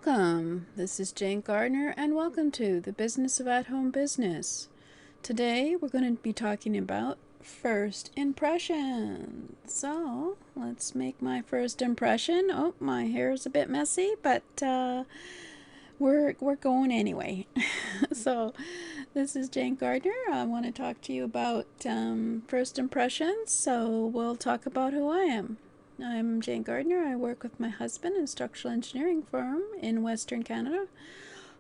Welcome. This is Jane Gardner, and welcome to the Business of At-Home Business. Today we're going to be talking about first impression. So let's make my first impression. Oh, my hair is a bit messy, but we're going anyway. So this is Jane Gardner. I want to talk to you about first impressions. So we'll talk about who I am. I'm Jane Gardner. I work with my husband in a structural engineering firm in Western Canada.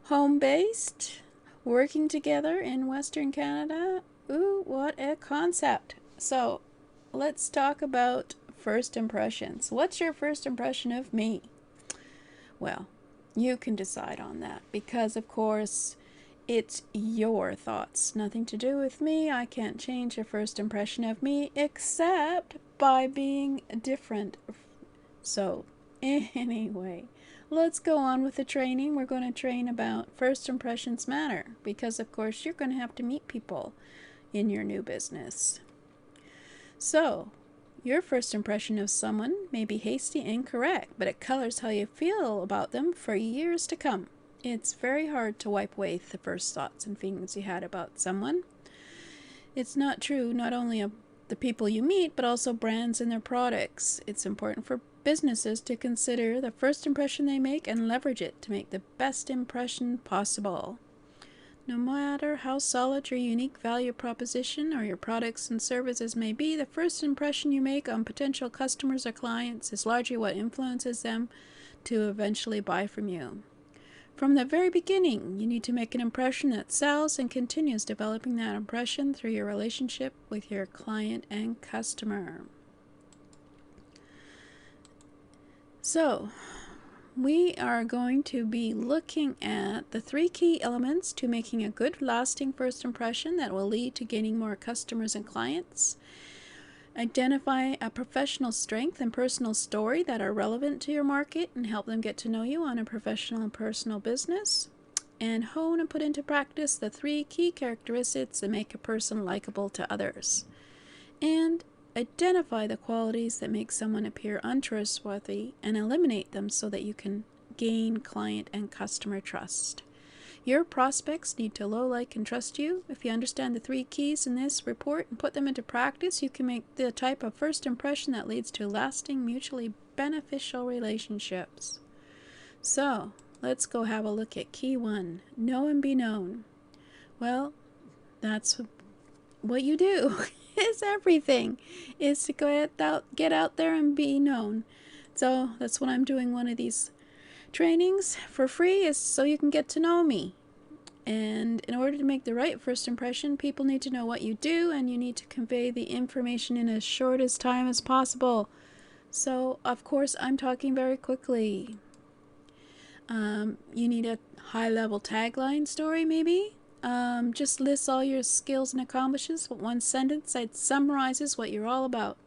Home-based, working together in Western Canada. Ooh, what a concept. So, let's talk about first impressions. What's your first impression of me? Well, you can decide on that because, of course, it's your thoughts. Nothing to do with me. I can't change your first impression of me except by being different. So, anyway, let's go on with the training. We're going to train about first impressions matter because, of course, you're going to have to meet people in your new business. So, your first impression of someone may be hasty and incorrect, but it colors how you feel about them for years to come. It's very hard to wipe away the first thoughts and feelings you had about someone. It's not true not only of the people you meet, but also brands and their products. It's important for businesses to consider the first impression they make and leverage it to make the best impression possible. No matter how solid your unique value proposition or your products and services may be, the first impression you make on potential customers or clients is largely what influences them to eventually buy from you. From the very beginning, you need to make an impression that sells and continues developing that impression through your relationship with your client and customer. So, we are going to be looking at the 3 key elements to making a good, lasting first impression that will lead to gaining more customers and clients. Identify a professional strength and personal story that are relevant to your market and help them get to know you on a professional and personal business. And hone and put into practice the 3 key characteristics that make a person likable to others. And identify the qualities that make someone appear untrustworthy and eliminate them so that you can gain client and customer trust. Your prospects need to like, and trust you. If you understand the 3 keys in this report and put them into practice, you can make the type of first impression that leads to lasting, mutually beneficial relationships. So, let's go have a look at key 1, know and be known. Well, that's what you do. It's everything. Is to get out there and be known. So, that's what I'm doing one of these trainings for free is so you can get to know me. And in order to make the right first impression, people need to know what you do, and you need to convey the information in as short as time as possible. So, of course, I'm talking very quickly. You need a high-level tagline story, maybe. Just lists all your skills and accomplishments with one sentence that summarizes what you're all about.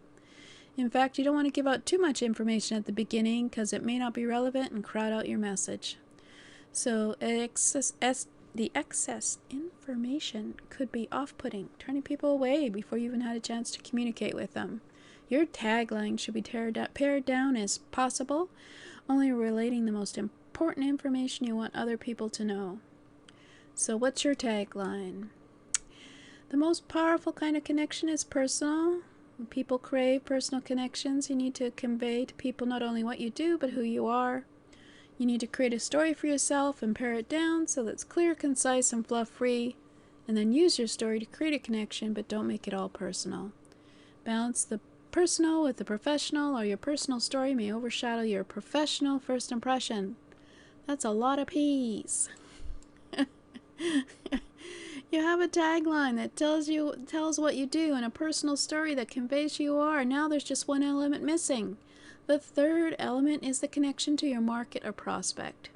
In fact, you don't want to give out too much information at the beginning because it may not be relevant and crowd out your message. So, the excess information could be off-putting, turning people away before you even had a chance to communicate with them. Your tagline should be pared down as possible, only relating the most important information you want other people to know. So what's your tagline? The most powerful kind of connection is personal. When people crave personal connections, you need to convey to people not only what you do, but who you are. You need to create a story for yourself and pare it down so that it's clear, concise, and fluff-free. And then use your story to create a connection, but don't make it all personal. Balance the personal with the professional, or your personal story may overshadow your professional first impression. That's a lot of P's. You have a tagline that tells what you do, and a personal story that conveys who you are. Now there's just one element missing. The 3rd element is the connection to your market or prospect.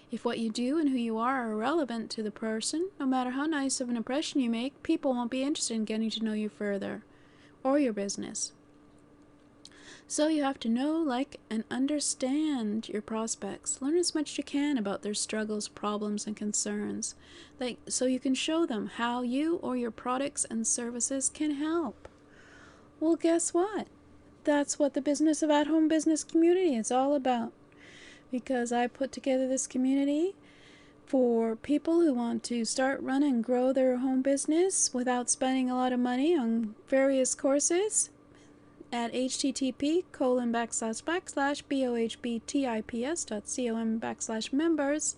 If what you do and who you are irrelevant to the person, no matter how nice of an impression you make, people won't be interested in getting to know you further, or your business. So you have to know, like, and understand your prospects. Learn as much as you can about their struggles, problems, and concerns, so you can show them how you or your products and services can help. Well, guess what? That's what the Business of At-Home Business community is all about. because I put together this community for people who want to start, run, and grow their home business without spending a lot of money on various courses at http://bohbtips.com/members.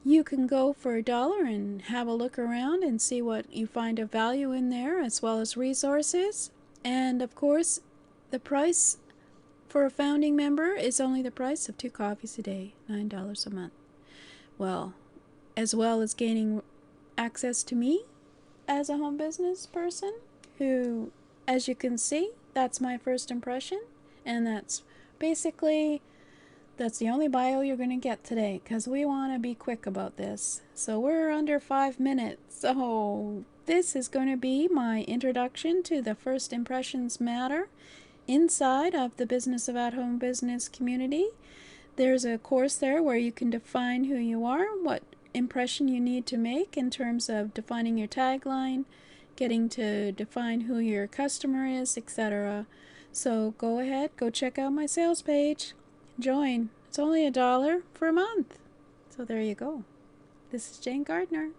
You can go for $1 and have a look around and see what you find of value in there, as well as resources. And of course, the price for a founding member is only the price of 2 coffees a day, $9 a month. Well, as well as gaining access to me as a home business person who, as you can see, that's my first impression, and that's basically the only bio you're going to get today, because we want to be quick about this. So we're under 5 minutes. So this is going to be my introduction to the First Impressions Matter inside of the Business of At Home Business community. There's a course there where you can define who you are, what impression you need to make in terms of defining your tagline, getting to define who your customer is, etc. So go ahead, go check out my sales page. Join. It's only $1 for a month. So there you go. This is Jane Gardner.